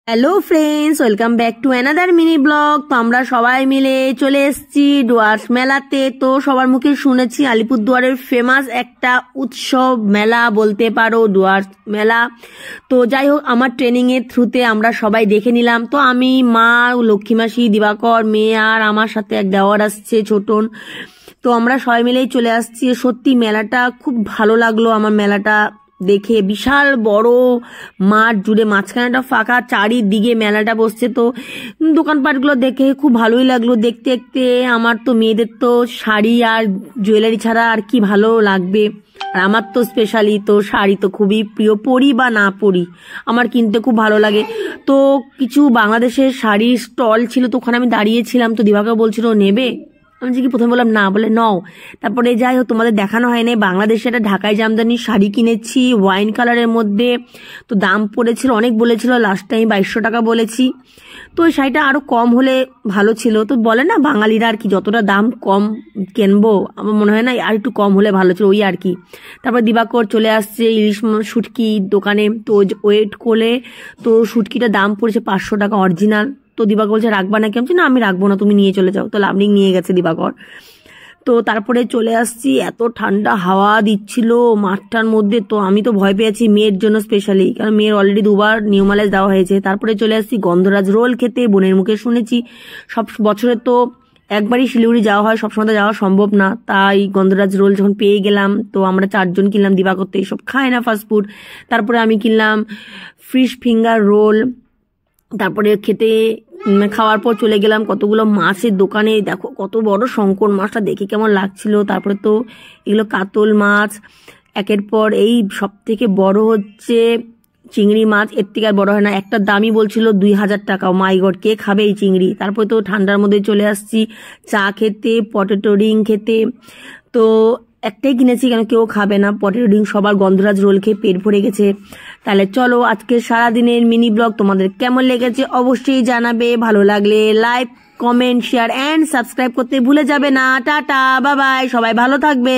Hello friends, welcome back to another mini blog. তো আমরা সবাই মিলে চলে এসেছি ডুয়ার্স মেলাতে। তো সবার মুখে শুনেছি আলিপুরদুয়ারের ফেমাস একটা উৎসব মেলা বলতে পারো, ডুয়ার্স মেলা। তো যাই হোক, আমার ট্রেনিংয়ের থ্রুতে আমরা সবাই দেখে নিলাম। তো আমি, মা, লক্ষ্মী মাসি, দিবাকর, মেয়ে আর আমার সাথে এক দেওয়ার আসছে ছোটন। তো আমরা সবাই মিলেই চলে আসছি। সত্যি মেলাটা খুব ভালো লাগলো আমার মেলাটা দেখে। বিশাল বড় মাঠ জুড়ে, মাঝখানেটা ফাঁকা, চারিদিকে মেলাটা বসছে। তো দোকানপাটগুলো দেখে খুব ভালোই লাগলো দেখতে দেখতে। আমার তো মেয়েদের তো শাড়ি আর জুয়েলারি ছাড়া আর কি ভালো লাগবে, আর আমার তো স্পেশালি তো শাড়ি তো খুবই প্রিয়, পরি বা না পরি আমার কিনতে খুব ভালো লাগে। তো কিছু বাংলাদেশের শাড়ির স্টল ছিল, তো ওখানে আমি দাঁড়িয়েছিলাম। তো দিবাকে বলছিল নেবে, আমি যে কি প্রথমে বললাম না, বলে নও। তারপরে যাই হোক, তোমাদের দেখানো হয় না, বাংলাদেশে একটা ঢাকাই জামদানি শাড়ি কিনেছি ওয়াইন কালারের মধ্যে। তো দাম পড়েছিল অনেক, বলেছিল লাস্ট টাইম 2200 টাকা বলেছি। তো ওই শাড়িটা আরো কম হলে ভালো ছিল। তো বলে না বাঙালিরা আর কি, যতটা দাম কম কিনবো, আমার মনে হয় না আর একটু কম হলে ভালো ছিল, ওই আর কি। তারপর দিবাকর চলে আসছে ইলিশ শুটকি দোকানে। তো ওয়েট করে, তো শুটকিটার দাম পড়েছে 500 টাকা অরিজিনাল। তো দিবাকর বলছে রাখবা নাকি, আমি না আমি রাখবো না, তুমি নিয়ে চলে যাও। তো লাভলিং নিয়ে গেছে দিবাকর। তো তারপরে চলে আসছি, এত ঠান্ডা হাওয়া দিচ্ছিল মাঠটার মধ্যে। তো আমি তো ভয় পেয়েছি মেয়ের জন্য স্পেশালি, কারণ মেয়ের অলরেডি 2বার নিউমালাইজ দেওয়া হয়েছে। তারপরে চলে আসছি গন্ধরাজ রোল খেতে, বোনের মুখে শুনেছি। সব বছরে তো একবারই শিলিগুড়ি যাওয়া হয়, সবসময় তো যাওয়া সম্ভব না। তাই গন্ধরাজ রোল যখন পেয়ে গেলাম, তো আমরা 4জন কিনলাম। দিবাকর তো এইসব খায় না ফাস্টফুড। তারপরে আমি কিনলাম ফিশ ফিঙ্গার রোল। তারপরে খাওয়ার পর চলে গেলাম কতগুলো মাছের দোকানে। দেখো কত বড় শঙ্কর মাছটা, দেখে কেমন লাগছিল। তারপরে তো এগুলো কাতল মাছ, একের পর এই সব থেকে বড় হচ্ছে চিংড়ি মাছ, এর থেকে আর বড় হয় না। একটা দামই বলছিল 2000 টাকা। মাই গড, কে খাবে এই চিংড়ি। তারপরে তো ঠান্ডার মধ্যে চলে আসছি চা খেতে, পটেটো রিং খেতে। তো একটাই কিনেছি, কেন কেউ খাবে না পটেটো রিং, সবার গন্ধরাজ রোল খেয়ে পেট ভরে গেছে। তাহলে চলো, আজকে সারাদিনের মিনি ব্লগ তোমাদের কেমন লেগেছে অবশ্যই জানাবে। ভালো লাগলে like, comment, share and subscribe করতে ভুলে যাবে না। টাটা, বাই বাই, সবাই ভালো থাকবে।